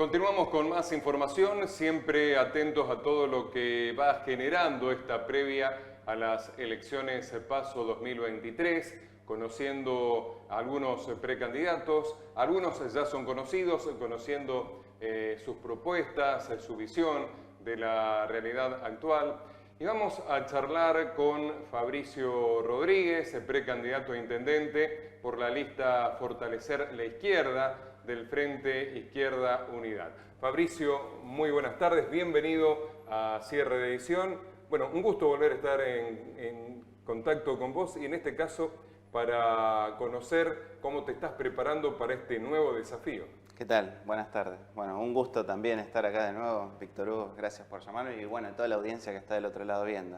Continuamos con más información, siempre atentos a todo lo que va generando esta previa a las elecciones PASO 2023, conociendo a algunos precandidatos, algunos ya son conocidos, conociendo sus propuestas, su visión de la realidad actual. Y vamos a charlar con Fabricio Rodríguez, precandidato a intendente por la lista Fortalecer la Izquierda del Frente Izquierda Unidad. Fabricio, muy buenas tardes, bienvenido a Cierre de Edición. Bueno, un gusto volver a estar en contacto con vos y en este caso para conocer cómo te estás preparando para este nuevo desafío. ¿Qué tal? Buenas tardes. Bueno, un gusto también estar acá de nuevo. Víctor Hugo, gracias por llamarme y bueno, toda la audiencia que está del otro lado viendo.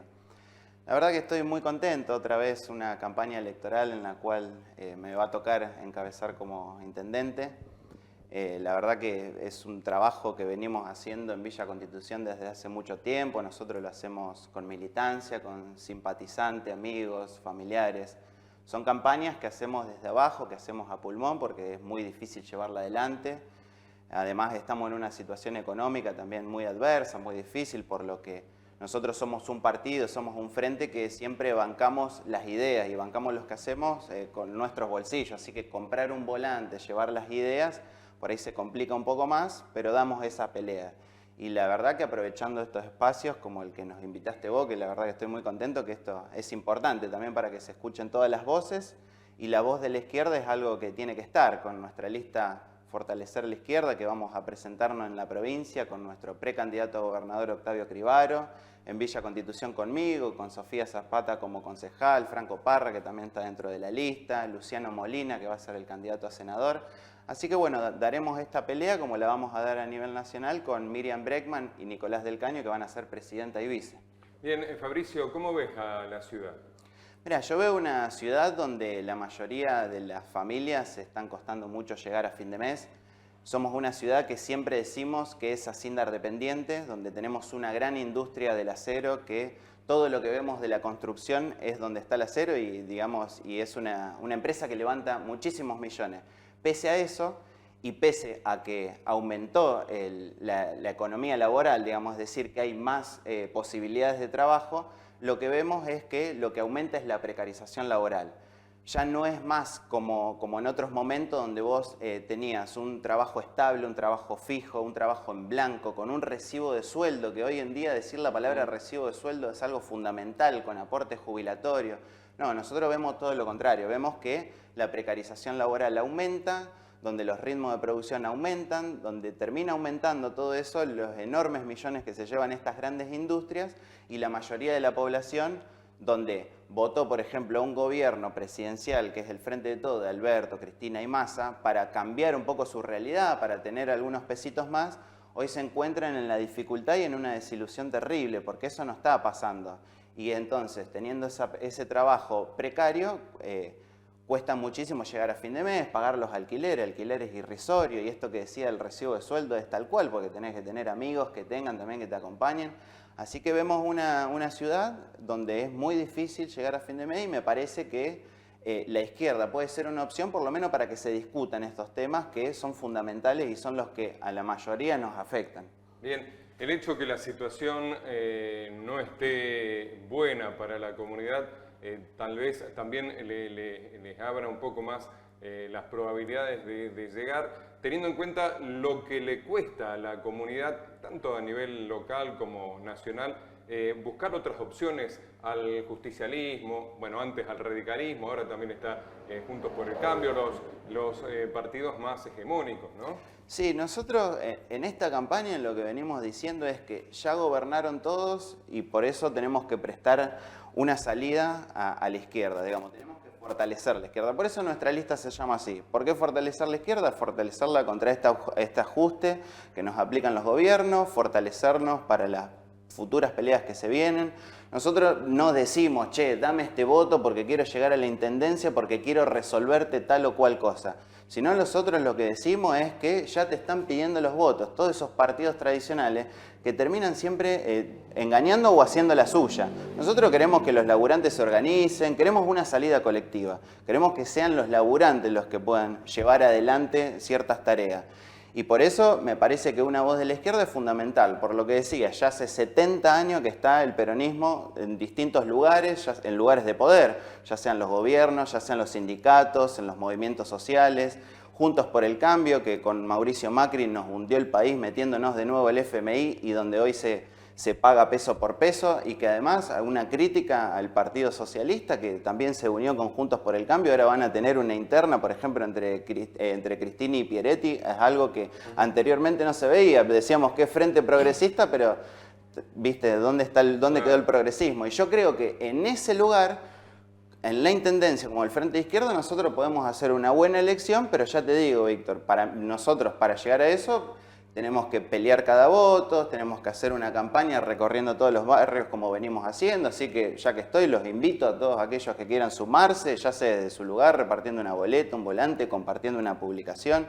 La verdad que estoy muy contento, otra vez una campaña electoral en la cual me va a tocar encabezar como intendente. La verdad que es un trabajo que venimos haciendo en Villa Constitución desde hace mucho tiempo. Nosotros lo hacemos con militancia, con simpatizantes, amigos, familiares. Son campañas que hacemos desde abajo, que hacemos a pulmón porque es muy difícil llevarla adelante. Además estamos en una situación económica también muy adversa, muy difícil, por lo que nosotros somos un partido, somos un frente que siempre bancamos las ideas y bancamos lo que hacemos con nuestros bolsillos. Así que comprar un volante, llevar las ideas, por ahí se complica un poco más, pero damos esa pelea. Y la verdad que aprovechando estos espacios como el que nos invitaste vos, que la verdad que estoy muy contento, que esto es importante también para que se escuchen todas las voces, y la voz de la izquierda es algo que tiene que estar con nuestra lista Fortalecer la Izquierda, que vamos a presentarnos en la provincia con nuestro precandidato a gobernador Octavio Cribaro, en Villa Constitución conmigo, con Sofía Zapata como concejal, Franco Parra, que también está dentro de la lista, Luciano Molina, que va a ser el candidato a senador. Así que bueno, daremos esta pelea como la vamos a dar a nivel nacional con Miriam Bregman y Nicolás del Caño, que van a ser presidenta y vice. Bien, Fabricio, ¿cómo ves a la ciudad? Mira, yo veo una ciudad donde la mayoría de las familias se están costando mucho llegar a fin de mes. Somos una ciudad que siempre decimos que es Acindar dependiente, donde tenemos una gran industria del acero, que todo lo que vemos de la construcción es donde está el acero y, digamos, y es una empresa que levanta muchísimos millones. Pese a eso, y pese a que aumentó la economía laboral, digamos, es decir, que hay más posibilidades de trabajo, lo que vemos es que lo que aumenta es la precarización laboral. Ya no es más como en otros momentos donde vos tenías un trabajo estable, un trabajo fijo, un trabajo en blanco, con un recibo de sueldo, que hoy en día decir la palabra recibo de sueldo es algo fundamental, con aportes jubilatorios. No, nosotros vemos todo lo contrario, vemos que la precarización laboral aumenta, donde los ritmos de producción aumentan, donde termina aumentando todo eso, los enormes millones que se llevan estas grandes industrias y la mayoría de la población donde votó, por ejemplo, a un gobierno presidencial que es el Frente de Todo de Alberto, Cristina y Massa, para cambiar un poco su realidad, para tener algunos pesitos más, hoy se encuentran en la dificultad y en una desilusión terrible, porque eso no está pasando. Y entonces, teniendo ese trabajo precario, cuesta muchísimo llegar a fin de mes, pagar los alquileres irrisorios, y esto que decía el recibo de sueldo es tal cual, porque tenés que tener amigos que tengan también que te acompañen. Así que vemos una ciudad donde es muy difícil llegar a fin de mes y me parece que la izquierda puede ser una opción, por lo menos para que se discutan estos temas que son fundamentales y son los que a la mayoría nos afectan. Bien, el hecho que la situación no esté buena para la comunidad tal vez también les abra un poco más las probabilidades de llegar, teniendo en cuenta lo que le cuesta a la comunidad, tanto a nivel local como nacional, buscar otras opciones al justicialismo, bueno, antes al radicalismo, ahora también está Juntos por el Cambio, los partidos más hegemónicos, ¿no? Sí, nosotros en esta campaña lo que venimos diciendo es que ya gobernaron todos y por eso tenemos que prestar una salida a la izquierda, digamos, tenemos que fortalecer la izquierda. Por eso nuestra lista se llama así. ¿Por qué fortalecer la izquierda? Fortalecerla contra este ajuste que nos aplican los gobiernos, fortalecernos para las futuras peleas que se vienen. Nosotros no decimos, che, dame este voto porque quiero llegar a la intendencia, porque quiero resolverte tal o cual cosa. Sino nosotros lo que decimos es que ya te están pidiendo los votos, todos esos partidos tradicionales que terminan siempre engañando o haciendo la suya. Nosotros queremos que los laburantes se organicen, queremos una salida colectiva, queremos que sean los laburantes los que puedan llevar adelante ciertas tareas. Y por eso me parece que una voz de la izquierda es fundamental, por lo que decía, ya hace 70 años que está el peronismo en distintos lugares, en lugares de poder, ya sean los gobiernos, ya sean los sindicatos, en los movimientos sociales, Juntos por el Cambio, que con Mauricio Macri nos hundió el país metiéndonos de nuevo el FMI y donde hoy se paga peso por peso, y que además una crítica al Partido Socialista, que también se unió con Juntos por el Cambio, ahora van a tener una interna, por ejemplo, entre Cristina y Pieretti, es algo que anteriormente no se veía, decíamos que es Frente Progresista, pero ¿viste? ¿Dónde quedó el progresismo? Y yo creo que en ese lugar, en la Intendencia, como el Frente de Izquierda, nosotros podemos hacer una buena elección, pero ya te digo, Víctor, para llegar a eso, tenemos que pelear cada voto, tenemos que hacer una campaña recorriendo todos los barrios como venimos haciendo, así que ya que estoy, los invito a todos aquellos que quieran sumarse, ya sea desde su lugar, repartiendo una boleta, un volante, compartiendo una publicación.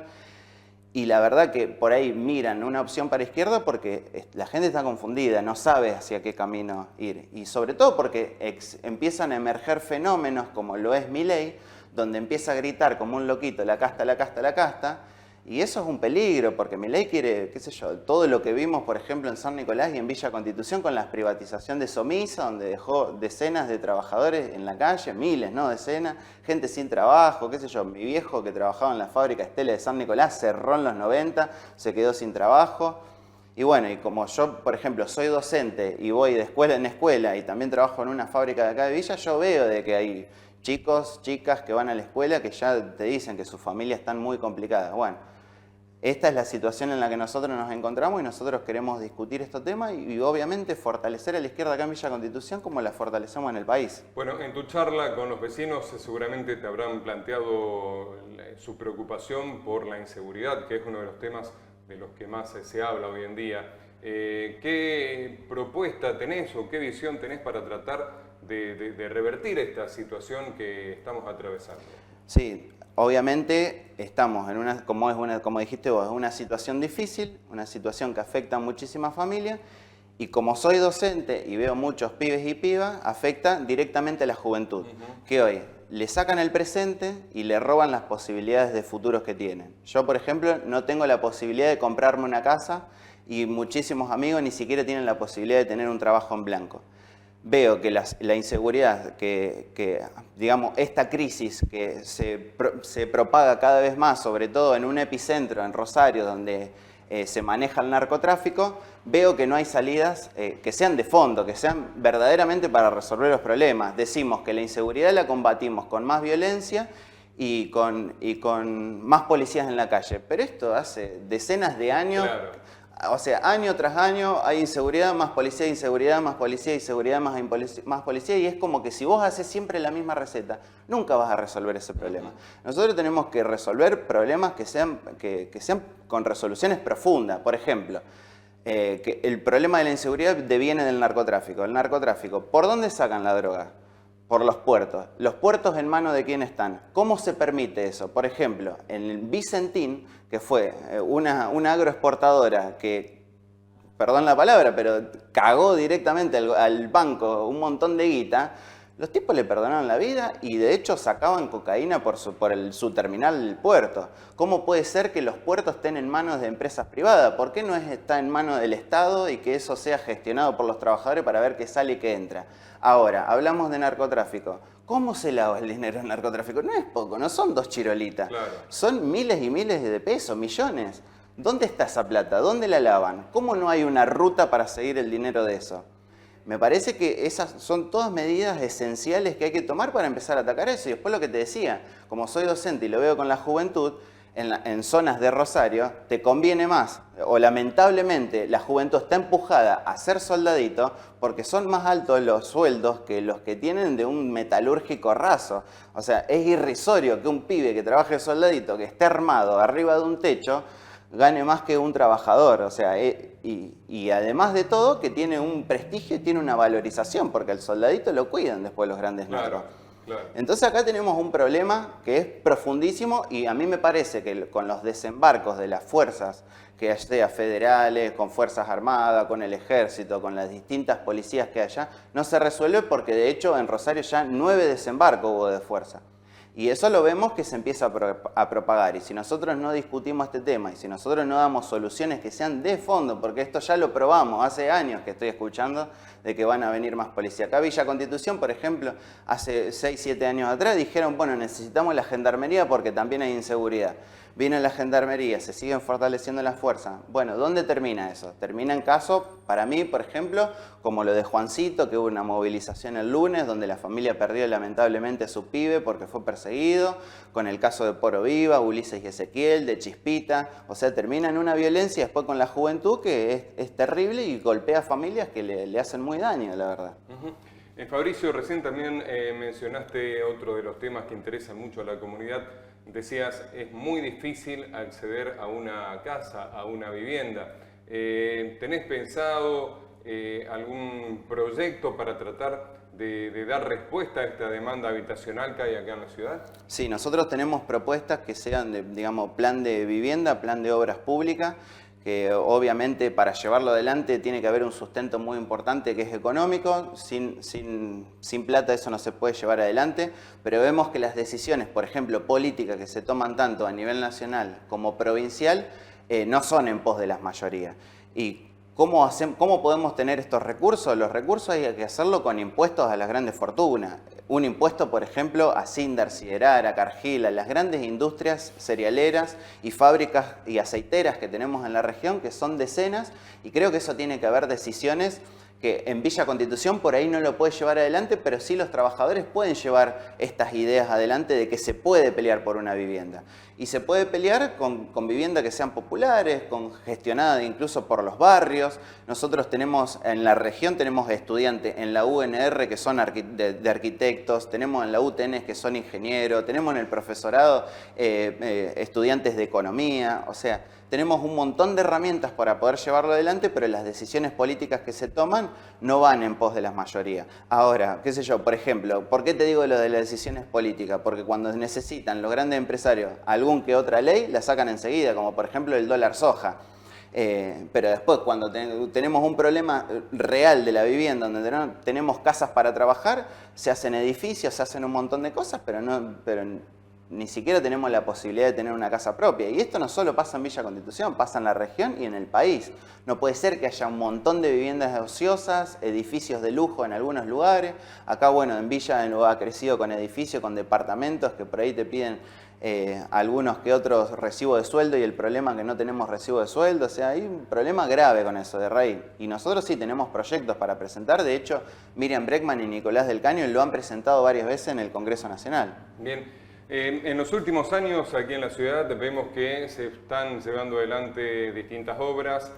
Y la verdad que por ahí miran una opción para izquierda porque la gente está confundida, no sabe hacia qué camino ir. Y sobre todo porque empiezan a emerger fenómenos como lo es Milei, donde empieza a gritar como un loquito, la casta, la casta, la casta. Y eso es un peligro, porque Milei quiere, qué sé yo, todo lo que vimos, por ejemplo, en San Nicolás y en Villa Constitución con la privatización de Somisa, donde dejó decenas de trabajadores en la calle, miles, no decenas, gente sin trabajo, qué sé yo, mi viejo que trabajaba en la fábrica Estela de San Nicolás cerró en los 90, se quedó sin trabajo. Y bueno, y como yo, por ejemplo, soy docente y voy de escuela en escuela y también trabajo en una fábrica de acá de Villa, yo veo de que hay chicos, chicas que van a la escuela que ya te dicen que sus familias están muy complicadas. Bueno, esta es la situación en la que nosotros nos encontramos y nosotros queremos discutir este tema y obviamente fortalecer a la izquierda acá en Villa Constitución como la fortalecemos en el país. Bueno, en tu charla con los vecinos seguramente te habrán planteado su preocupación por la inseguridad, que es uno de los temas de los que más se habla hoy en día. ¿Qué propuesta tenés o qué visión tenés para tratar de revertir esta situación que estamos atravesando? Sí, obviamente estamos en como dijiste vos, es una situación difícil, una situación que afecta a muchísimas familias, y como soy docente y veo muchos pibes y pibas, afecta directamente a la juventud, que hoy le sacan el presente y le roban las posibilidades de futuros que tienen. Yo, por ejemplo, no tengo la posibilidad de comprarme una casa y muchísimos amigos ni siquiera tienen la posibilidad de tener un trabajo en blanco. Veo que la inseguridad, digamos, esta crisis que se propaga cada vez más, sobre todo en un epicentro, en Rosario, donde se maneja el narcotráfico, veo que no hay salidas que sean de fondo, que sean verdaderamente para resolver los problemas. Decimos que la inseguridad la combatimos con más violencia y con más policías en la calle, pero esto hace decenas de años. Claro. O sea, año tras año hay inseguridad, más policía, inseguridad, más policía, inseguridad, más policía, y es como que si vos haces siempre la misma receta, nunca vas a resolver ese problema. Nosotros tenemos que resolver problemas que sean con resoluciones profundas. Por ejemplo, que el problema de la inseguridad deviene del narcotráfico. El narcotráfico, ¿por dónde sacan la droga? Por los puertos. ¿Los puertos en manos de quién están? ¿Cómo se permite eso? Por ejemplo, en el Vicentín, que fue una agroexportadora que, perdón la palabra, pero cagó directamente al banco un montón de guita, los tipos le perdonaron la vida y de hecho sacaban cocaína por su terminal del puerto. ¿Cómo puede ser que los puertos estén en manos de empresas privadas? ¿Por qué no está en manos del Estado y que eso sea gestionado por los trabajadores para ver qué sale y qué entra? Ahora, hablamos de narcotráfico. ¿Cómo se lava el dinero del narcotráfico? No es poco, no son 2 chirolitas. Claro. Son miles y miles de pesos, millones. ¿Dónde está esa plata? ¿Dónde la lavan? ¿Cómo no hay una ruta para seguir el dinero de eso? Me parece que esas son todas medidas esenciales que hay que tomar para empezar a atacar eso. Y después lo que te decía, como soy docente y lo veo con la juventud, en zonas de Rosario te conviene más, o lamentablemente la juventud está empujada a ser soldadito porque son más altos los sueldos que los que tienen de un metalúrgico raso. O sea, es irrisorio que un pibe que trabaje soldadito, que esté armado arriba de un techo, gane más que un trabajador. O sea, y además de todo que tiene un prestigio y tiene una valorización, porque el soldadito lo cuidan después los grandes narcos. Claro. Entonces acá tenemos un problema que es profundísimo y a mí me parece que con los desembarcos de las fuerzas, que sea federales, con fuerzas armadas, con el ejército, con las distintas policías que haya, no se resuelve porque de hecho en Rosario ya 9 desembarcos hubo de fuerza. Y eso lo vemos que se empieza a propagar. Y si nosotros no discutimos este tema y si nosotros no damos soluciones que sean de fondo, porque esto ya lo probamos, hace años que estoy escuchando de que van a venir más policía. Acá Villa Constitución, por ejemplo, hace 6, 7 años atrás dijeron, bueno, necesitamos la gendarmería porque también hay inseguridad. Viene la gendarmería, se siguen fortaleciendo las fuerzas. Bueno, ¿dónde termina eso? Termina en casos, para mí, por ejemplo, como lo de Juancito, que hubo una movilización el lunes, donde la familia perdió lamentablemente a su pibe porque fue perseguido, con el caso de Poro Viva, Ulises y Ezequiel, de Chispita. O sea, termina en una violencia después con la juventud que es terrible y golpea a familias que le hacen muy daño, la verdad. Fabricio, recién también mencionaste otro de los temas que interesan mucho a la comunidad. Decías, es muy difícil acceder a una casa, a una vivienda. ¿Tenés pensado algún proyecto para tratar de dar respuesta a esta demanda habitacional que hay acá en la ciudad? Sí, nosotros tenemos propuestas que sean de, digamos, plan de vivienda, plan de obras públicas, que obviamente para llevarlo adelante tiene que haber un sustento muy importante que es económico, sin plata eso no se puede llevar adelante, pero vemos que las decisiones, por ejemplo, políticas que se toman tanto a nivel nacional como provincial, no son en pos de las mayorías. ¿Y cómo podemos tener estos recursos? Los recursos hay que hacerlo con impuestos a las grandes fortunas. Un impuesto, por ejemplo, a Sindar, Siderar, a Cargill, a las grandes industrias cerealeras y fábricas y aceiteras que tenemos en la región, que son decenas, y creo que eso tiene que haber decisiones que en Villa Constitución por ahí no lo puede llevar adelante, pero sí los trabajadores pueden llevar estas ideas adelante de que se puede pelear por una vivienda. Y se puede pelear con viviendas que sean populares, gestionadas incluso por los barrios. Nosotros tenemos, en la región tenemos estudiantes en la UNR que son de arquitectos, tenemos en la UTN que son ingenieros, tenemos en el profesorado estudiantes de economía, o sea, tenemos un montón de herramientas para poder llevarlo adelante, pero las decisiones políticas que se toman no van en pos de las mayorías. Ahora, qué sé yo, por ejemplo, ¿por qué te digo lo de las decisiones políticas? Porque cuando necesitan los grandes empresarios algún que otra ley, la sacan enseguida, como por ejemplo el dólar soja. Pero después, cuando tenemos un problema real de la vivienda, donde tenemos casas para trabajar, se hacen edificios, se hacen un montón de cosas, pero ni siquiera tenemos la posibilidad de tener una casa propia. Y esto no solo pasa en Villa Constitución, pasa en la región y en el país. No puede ser que haya un montón de viviendas ociosas, edificios de lujo en algunos lugares. Acá, bueno, en Villa ha crecido con edificios, con departamentos que por ahí te piden algunos que otros recibos de sueldo y el problema es que no tenemos recibo de sueldo. O sea, hay un problema grave con eso de raíz. Y nosotros sí tenemos proyectos para presentar. De hecho, Miriam Breckman y Nicolás del Caño lo han presentado varias veces en el Congreso Nacional. Bien. En los últimos años aquí en la ciudad vemos que se están llevando adelante distintas obras,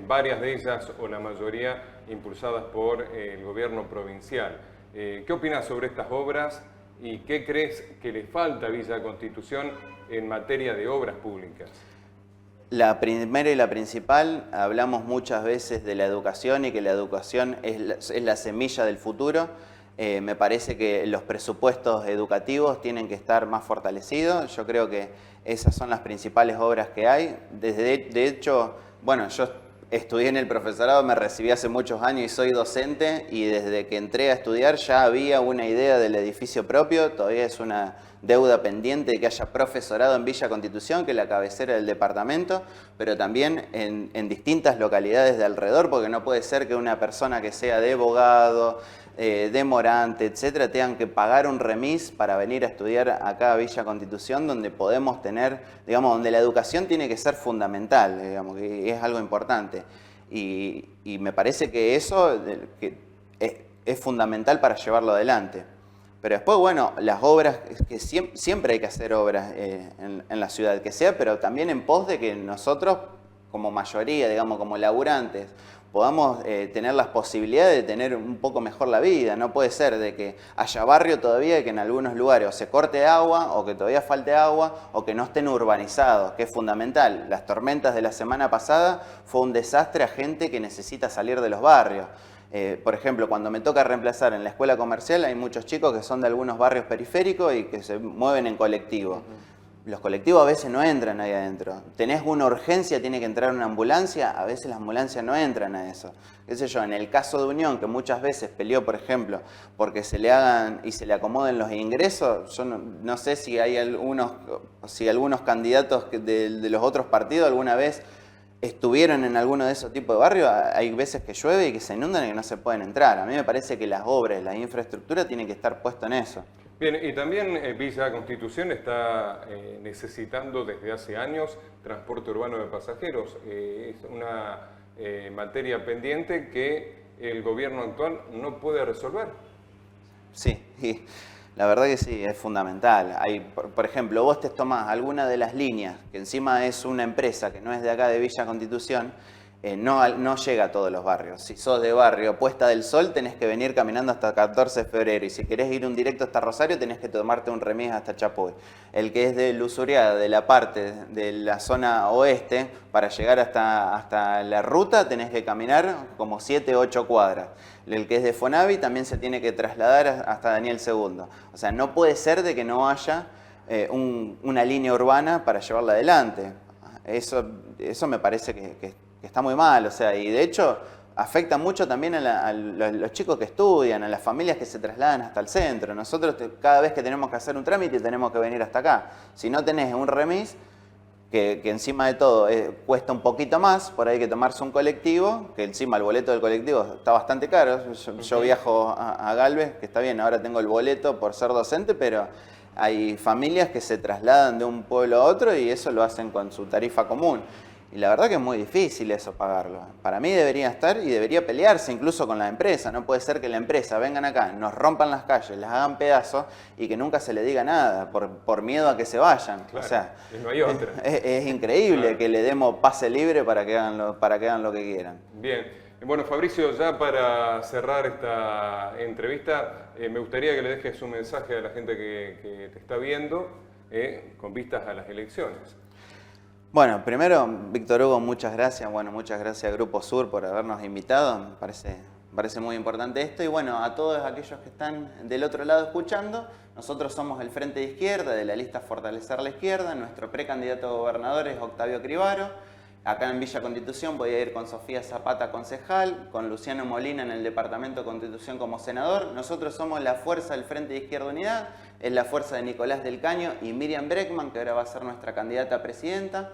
varias de ellas o la mayoría impulsadas por el gobierno provincial. ¿Qué opinas sobre estas obras y qué crees que le falta a Villa Constitución en materia de obras públicas? La primera y la principal, hablamos muchas veces de la educación y que la educación es la semilla del futuro. Me parece que los presupuestos educativos tienen que estar más fortalecidos. Yo creo que esas son las principales obras que hay. De hecho, bueno, yo estudié en el profesorado, me recibí hace muchos años y soy docente, y desde que entré a estudiar ya había una idea del edificio propio. Todavía es una deuda pendiente de que haya profesorado en Villa Constitución, que es la cabecera del departamento, pero también en distintas localidades de alrededor, porque no puede ser que una persona que sea de abogado, de Morante, etcétera, tengan que pagar un remis para venir a estudiar acá a Villa Constitución, donde podemos tener, digamos, donde la educación tiene que ser fundamental, digamos, que es algo importante. Y me parece que eso es fundamental para llevarlo adelante. Pero después, bueno, las obras, que siempre hay que hacer obras en la ciudad, que sea, pero también en pos de que nosotros, como mayoría, digamos, como laburantes, podamos tener las posibilidades de tener un poco mejor la vida. No puede ser de que haya barrio todavía y que en algunos lugares o se corte agua, o que todavía falte agua, o que no estén urbanizados, que es fundamental. Las tormentas de la semana pasada fue un desastre a gente que necesita salir de los barrios. Por ejemplo, cuando me toca reemplazar en la escuela comercial, hay muchos chicos que son de algunos barrios periféricos y que se mueven en colectivo. Los colectivos a veces no entran ahí adentro. Tenés una urgencia, tiene que entrar una ambulancia, a veces las ambulancias no entran a eso. Qué sé yo, en el caso de Unión, que muchas veces peleó, por ejemplo, porque se le hagan y se le acomoden los ingresos, yo no sé si hay algunos candidatos de los otros partidos alguna vez estuvieron en alguno de esos tipos de barrios. Hay veces que llueve y que se inundan y que no se pueden entrar. A mí me parece que las obras, la infraestructura tienen que estar puestas en eso. Bien, y también Villa Constitución está necesitando desde hace años transporte urbano de pasajeros. Es una materia pendiente que el gobierno actual no puede resolver. Sí, y la verdad que sí, es fundamental. Por ejemplo, vos te tomás alguna de las líneas, que encima es una empresa que no es de acá de Villa Constitución, no llega a todos los barrios. Si sos de barrio Puesta del Sol, tenés que venir caminando hasta 14 de febrero. Y si querés ir un directo hasta Rosario, tenés que tomarte un remis hasta Chapoy. El que es de Lusuriaga, de la parte de la zona oeste, para llegar hasta la ruta, tenés que caminar como 7 o 8 cuadras. El que es de Fonavi también se tiene que trasladar hasta Daniel II. O sea, no puede ser de que no haya una línea urbana para llevarla adelante. Eso me parece que está muy mal, o sea, y de hecho afecta mucho también a los chicos que estudian, a las familias que se trasladan hasta el centro. Nosotros cada vez que tenemos que hacer un trámite tenemos que venir hasta acá. Si no tenés un remis, que encima de todo cuesta un poquito más, por ahí hay que tomarse un colectivo, que encima el boleto del colectivo está bastante caro. Yo viajo a Galvez, que está bien, ahora tengo el boleto por ser docente, pero hay familias que se trasladan de un pueblo a otro y eso lo hacen con su tarifa común. Y la verdad que es muy difícil eso pagarlo. Para mí debería estar y debería pelearse incluso con la empresa. No puede ser que la empresa vengan acá, nos rompan las calles, las hagan pedazos y que nunca se le diga nada por miedo a que se vayan. Claro, o sea, no hay otra. Es increíble claro que le demos pase libre para que hagan lo que quieran. Bien. Bueno, Fabricio, ya para cerrar esta entrevista, me gustaría que le dejes un mensaje a la gente que te está viendo con vistas a las elecciones. Bueno, primero, Víctor Hugo, muchas gracias. Bueno, muchas gracias a Grupo Sur por habernos invitado. Me parece muy importante esto. Y bueno, a todos aquellos que están del otro lado escuchando, nosotros somos el Frente de Izquierda, de la lista Fortalecer la Izquierda. Nuestro precandidato a gobernador es Octavio Cribaro. Acá en Villa Constitución voy a ir con Sofía Zapata, concejal, con Luciano Molina en el Departamento de Constitución como senador. Nosotros somos la fuerza del Frente de Izquierda Unidad, es la fuerza de Nicolás del Caño y Miriam Breckman, que ahora va a ser nuestra candidata a presidenta.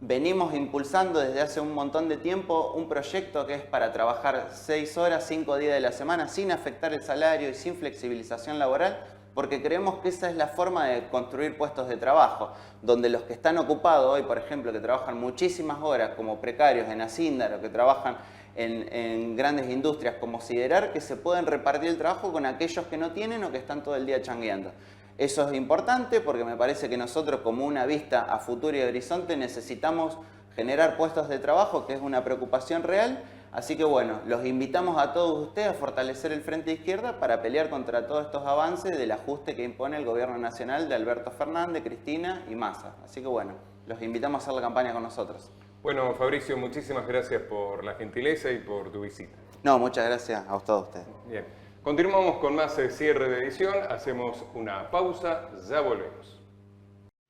Venimos impulsando desde hace un montón de tiempo un proyecto que es para trabajar 6 horas, 5 días de la semana, sin afectar el salario y sin flexibilización laboral, porque creemos que esa es la forma de construir puestos de trabajo, donde los que están ocupados hoy, por ejemplo, que trabajan muchísimas horas como precarios en Acíndaro, que trabajan en grandes industrias como Siderar, que se pueden repartir el trabajo con aquellos que no tienen o que están todo el día changueando. Eso es importante porque me parece que nosotros, como una vista a futuro y horizonte, necesitamos generar puestos de trabajo, que es una preocupación real. Así que bueno, los invitamos a todos ustedes a fortalecer el Frente de Izquierda para pelear contra todos estos avances del ajuste que impone el gobierno nacional de Alberto Fernández, Cristina y Massa. Así que bueno, los invitamos a hacer la campaña con nosotros. Bueno, Fabricio, muchísimas gracias por la gentileza y por tu visita. No, muchas gracias a todos ustedes. Bien, continuamos con más cierre de edición, hacemos una pausa, ya volvemos.